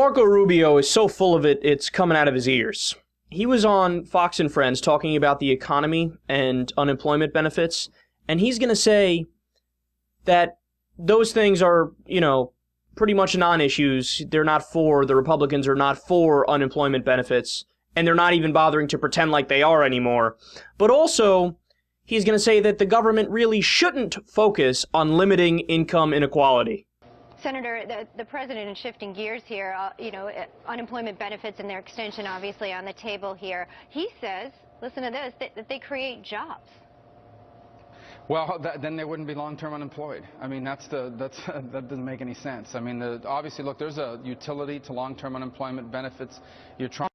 Marco Rubio is so full of it, it's coming out of his ears. He was on Fox and Friends talking about the economy and unemployment benefits, and he's going to say that those things are, pretty much non-issues. The Republicans are not for unemployment benefits, and they're not even bothering to pretend like they are anymore. But also, he's going to say that the government really shouldn't focus on limiting income inequality. Senator, the president is shifting gears here, unemployment benefits and their extension obviously on the table here. He says, listen to this, that they create jobs. Well, then they wouldn't be long-term unemployed. I mean, that doesn't make any sense. I mean, obviously, look, there's a utility to long-term unemployment benefits. You're trying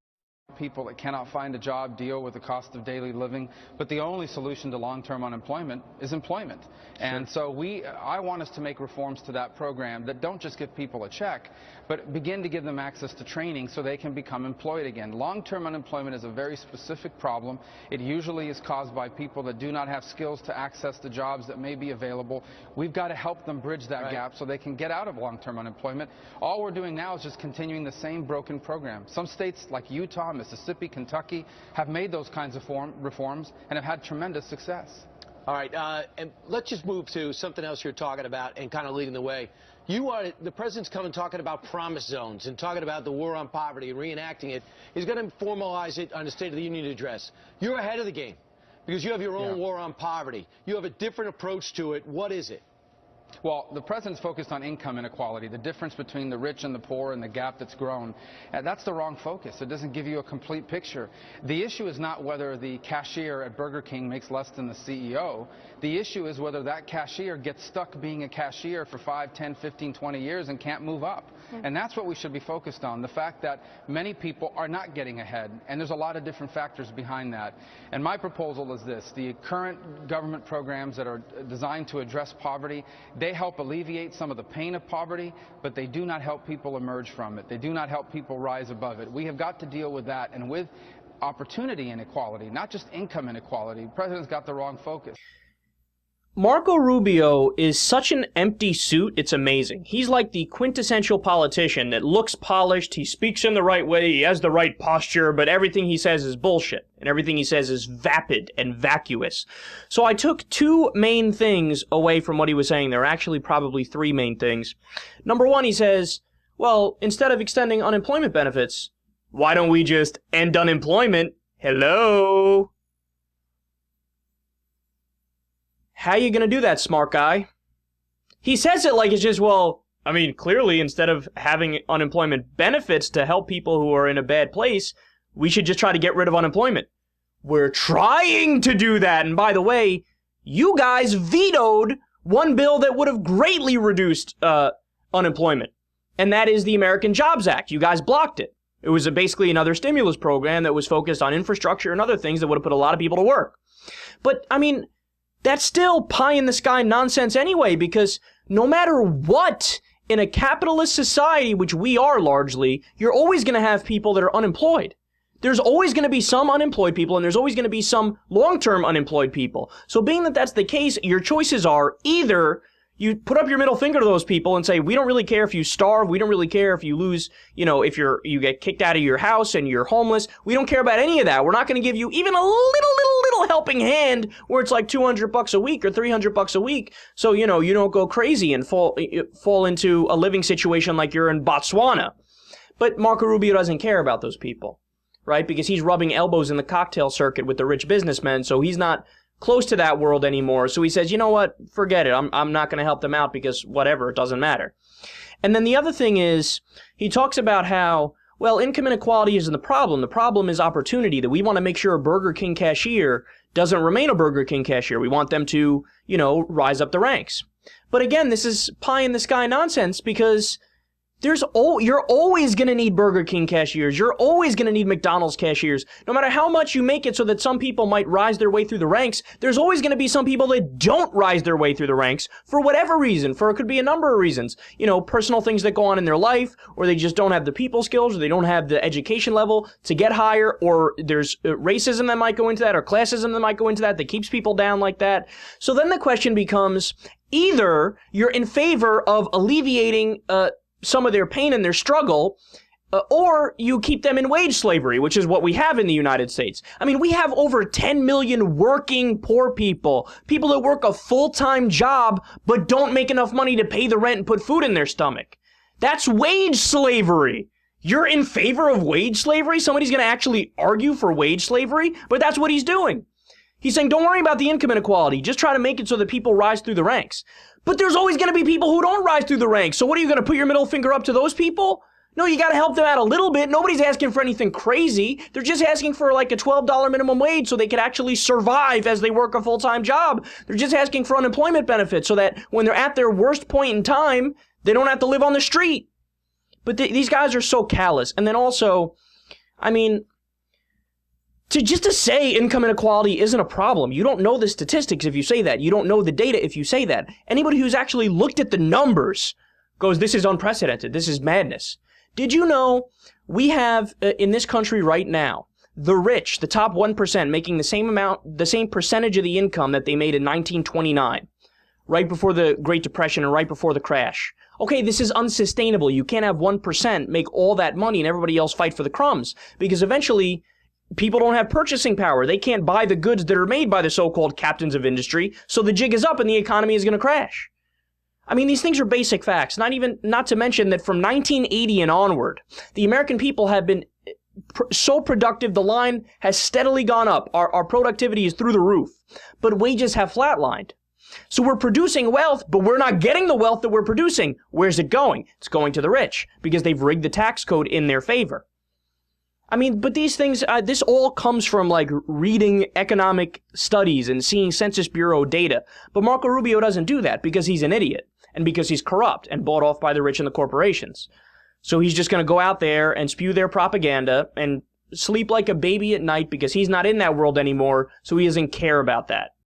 people that cannot find a job deal with the cost of daily living, but the only solution to long-term unemployment is employment. Sure. And so I want us to make reforms to that program that don't just give people a check, but begin to give them access to training so they can become employed again. Long-term unemployment is a very specific problem. It usually is caused by people that do not have skills to access the jobs that may be available. We've got to help them bridge that gap so they can get out of long-term unemployment. All we're doing now is just continuing the same broken program. Some states like Utah, Mississippi, Kentucky have made those kinds of reforms and have had tremendous success. All right, and let's just move to something else you're talking about and kind of leading the way. The president's coming talking about promise zones and talking about the war on poverty and reenacting it. He's going to formalize it on the State of the Union address. You're ahead of the game because you have your own war on poverty. You have a different approach to it. What is it? Well, the president's focused on income inequality, the difference between the rich and the poor and the gap that's grown. And that's the wrong focus. It doesn't give you a complete picture. The issue is not whether the cashier at Burger King makes less than the CEO. The issue is whether that cashier gets stuck being a cashier for 5, 10, 15, 20 years and can't move up. And that's what we should be focused on, the fact that many people are not getting ahead. And there's a lot of different factors behind that. And my proposal is this. The current government programs that are designed to address poverty, they help alleviate some of the pain of poverty, but they do not help people emerge from it. They do not help people rise above it. We have got to deal with that and with opportunity inequality, not just income inequality. The president's got the wrong focus. Marco Rubio is such an empty suit, it's amazing. He's like the quintessential politician that looks polished, he speaks in the right way, he has the right posture, but everything he says is bullshit, and everything he says is vapid and vacuous. So I took two main things away from what he was saying. There are actually probably three main things. Number one, he says, well, instead of extending unemployment benefits, why don't we just end unemployment? Hello? How you gonna do that, smart guy? He says it like it's just, clearly instead of having unemployment benefits to help people who are in a bad place, we should just try to get rid of unemployment. We're trying to do that. And by the way, you guys vetoed one bill that would have greatly reduced unemployment. And that is the American Jobs Act. You guys blocked it. It was basically another stimulus program that was focused on infrastructure and other things that would have put a lot of people to work. But, that's still pie-in-the-sky nonsense anyway, because no matter what, in a capitalist society, which we are largely, you're always going to have people that are unemployed. There's always going to be some unemployed people, and there's always going to be some long-term unemployed people. So being that that's the case, your choices are either you put up your middle finger to those people and say, we don't really care if you starve, we don't really care if you lose, if you get kicked out of your house and you're homeless, we don't care about any of that. We're not going to give you even a little helping hand where it's like $200 a week or $300 a week, so you don't go crazy and fall into a living situation like you're in Botswana. But Marco Rubio doesn't care about those people, right? Because he's rubbing elbows in the cocktail circuit with the rich businessmen, so he's not close to that world anymore. So he says, you know what, forget it. I'm not going to help them out because whatever, it doesn't matter. And then the other thing is, he talks about how, income inequality isn't the problem. The problem is opportunity, that we want to make sure a Burger King cashier doesn't remain a Burger King cashier. We want them to, rise up the ranks. But again, this is pie-in-the-sky nonsense because you're always going to need Burger King cashiers. You're always going to need McDonald's cashiers. No matter how much you make it so that some people might rise their way through the ranks, there's always going to be some people that don't rise their way through the ranks for whatever reason. It could be a number of reasons. Personal things that go on in their life, or they just don't have the people skills, or they don't have the education level to get higher, or there's racism that might go into that, or classism that might go into that keeps people down like that. So then the question becomes, either you're in favor of alleviating some of their pain and their struggle, or you keep them in wage slavery, which is what we have in the United States. I mean, we have over 10 million working poor people, people that work a full-time job but don't make enough money to pay the rent and put food in their stomach. That's wage slavery. You're in favor of wage slavery? Somebody's going to actually argue for wage slavery? But that's what he's doing. He's saying, don't worry about the income inequality. Just try to make it so that people rise through the ranks. But there's always going to be people who don't rise through the ranks. So what are you going to put your middle finger up to those people? No, you got to help them out a little bit. Nobody's asking for anything crazy. They're just asking for like a $12 minimum wage so they can actually survive as they work a full-time job. They're just asking for unemployment benefits so that when they're at their worst point in time, they don't have to live on the street. But these guys are so callous. And then also, I mean, to say income inequality isn't a problem. You don't know the statistics if you say that. You don't know the data if you say that. Anybody who's actually looked at the numbers goes, this is unprecedented. This is madness. Did you know we have in this country right now, the rich, the top 1%, making the same percentage of the income that they made in 1929, right before the Great Depression and right before the crash. Okay, this is unsustainable. You can't have 1% make all that money and everybody else fight for the crumbs, because eventually people don't have purchasing power. They can't buy the goods that are made by the so-called captains of industry, so the jig is up and the economy is going to crash. I mean, these things are basic facts. Not to mention that from 1980 and onward, the American people have been so productive, the line has steadily gone up. Our productivity is through the roof, but wages have flatlined. So we're producing wealth, but we're not getting the wealth that we're producing. Where's it going? It's going to the rich because they've rigged the tax code in their favor. I mean, but these things, this all comes from like reading economic studies and seeing Census Bureau data. But Marco Rubio doesn't do that because he's an idiot and because he's corrupt and bought off by the rich and the corporations. So he's just going to go out there and spew their propaganda and sleep like a baby at night because he's not in that world anymore, so he doesn't care about that.